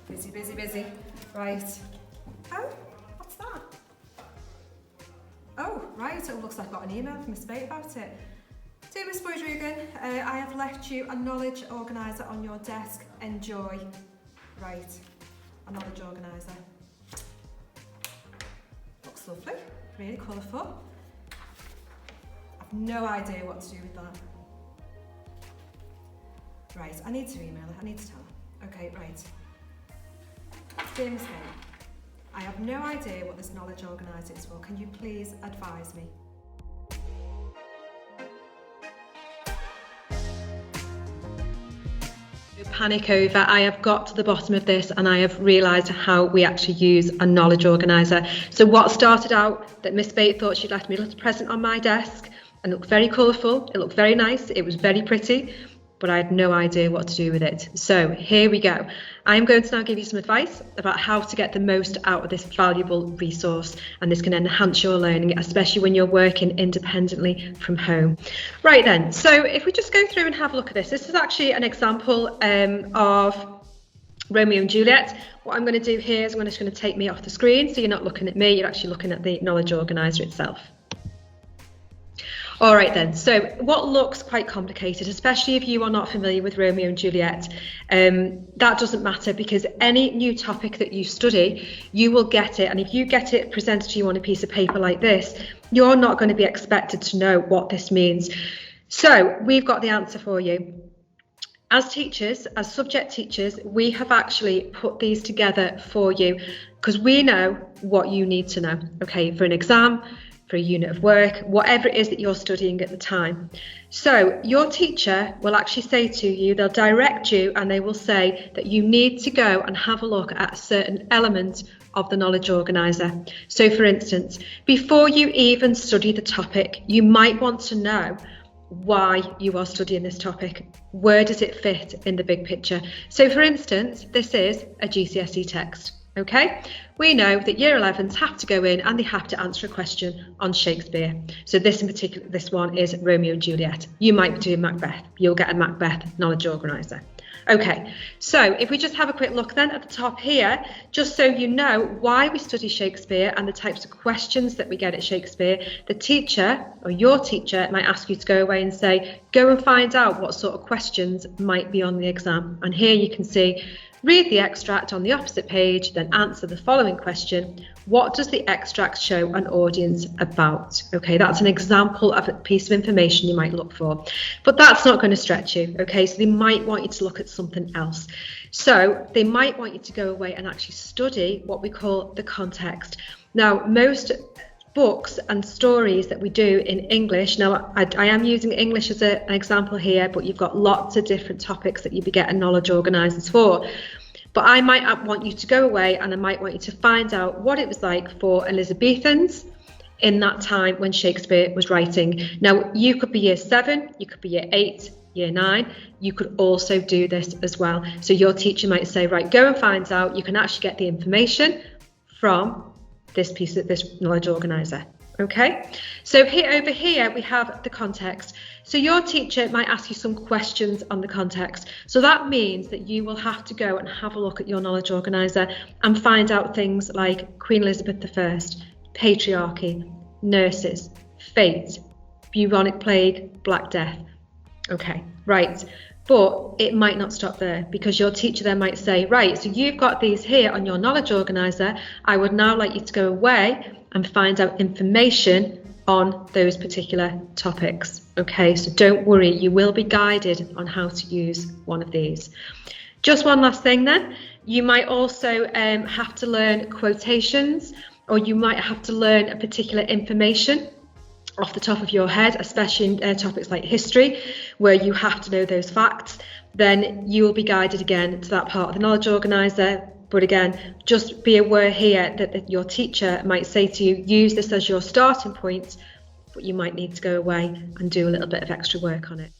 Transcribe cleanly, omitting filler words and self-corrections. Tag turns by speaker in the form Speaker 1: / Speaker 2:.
Speaker 1: Busy, busy, busy. Right. Oh, what's that? Oh, right, it looks like I got an email from Miss Bate about it. Dear Miss Boyd-Rugan, I have left you a knowledge organiser on your desk. Enjoy. Right, a knowledge organiser. Looks lovely, really colourful. I've no idea what to do with that. Right, I need to email her, I need to tell her. Okay, right. Dear Miss Bate, I have no idea what this knowledge organiser is for. Can you please advise me?
Speaker 2: Panic over. I have got to the bottom of this and I have realised how we actually use a knowledge organiser. So what started out that Miss Bate thought she'd left me a little present on my desk and it looked very colourful, it looked very nice, it was very pretty, but I had no idea what to do with it. So here we go. I'm going to now give you some advice about how to get the most out of this valuable resource, and this can enhance your learning, especially when you're working independently from home. Right then, so if we just go through and have a look at this, this is actually an example of Romeo and Juliet. What I'm going to do here is I'm just going to take me off the screen, so you're not looking at me, you're actually looking at the knowledge organiser itself. All right then, so what looks quite complicated, especially if you are not familiar with Romeo and Juliet, that doesn't matter, because any new topic that you study, you will get it. And if you get it presented to you on a piece of paper like this, you're not going to be expected to know what this means. So we've got the answer for you. As teachers, as subject teachers, we have actually put these together for you because we know what you need to know, okay, for an exam, for a unit of work, whatever it is that you're studying at the time. So your teacher will actually say to you, they'll direct you and they will say that you need to go and have a look at a certain element of the knowledge organiser. So for instance, before you even study the topic, you might want to know why you are studying this topic. Where does it fit in the big picture? So for instance, this is a GCSE text. Okay, we know that year 11s have to go in and they have to answer a question on Shakespeare. So this in particular, this one is Romeo and Juliet. You might be doing Macbeth. You'll get a Macbeth knowledge organiser. Okay, so if we just have a quick look then at the top here, just so you know why we study Shakespeare and the types of questions that we get at Shakespeare, the teacher or your teacher might ask you to go away and say, go and find out what sort of questions might be on the exam. And here you can see, read the extract on the opposite page, then answer the following question. What does the extract show an audience about? Okay, that's an example of a piece of information you might look for, but that's not going to stretch you. Okay, so they might want you to look at something else. So they might want you to go away and actually study what we call the context. Now, most books and stories that we do in English, now I am using English as an example here, but you've got lots of different topics that you'll be getting knowledge organisers for. But I might want you to go away and I might want you to find out what it was like for Elizabethans in that time when Shakespeare was writing. Now, you could be year 7, you could be year 8, year 9, you could also do this as well. So your teacher might say, right, go and find out. You can actually get the information from this piece of this knowledge organiser. Okay, so here over here we have the context. So your teacher might ask you some questions on the context. So that means that you will have to go and have a look at your knowledge organiser and find out things like Queen Elizabeth I, patriarchy, nurses, fate, bubonic plague, Black Death. Okay, right. But it might not stop there, because your teacher then might say, right, so you've got these here on your knowledge organiser. I would now like you to go away and find out information on those particular topics. Okay, so don't worry, you will be guided on how to use one of these. Just one last thing then, you might also have to learn quotations, or you might have to learn a particular information off the top of your head, especially in topics like history, where you have to know those facts. Then you will be guided again to that part of the knowledge organiser. But again, just be aware here that your teacher might say to you, use this as your starting point, but you might need to go away and do a little bit of extra work on it.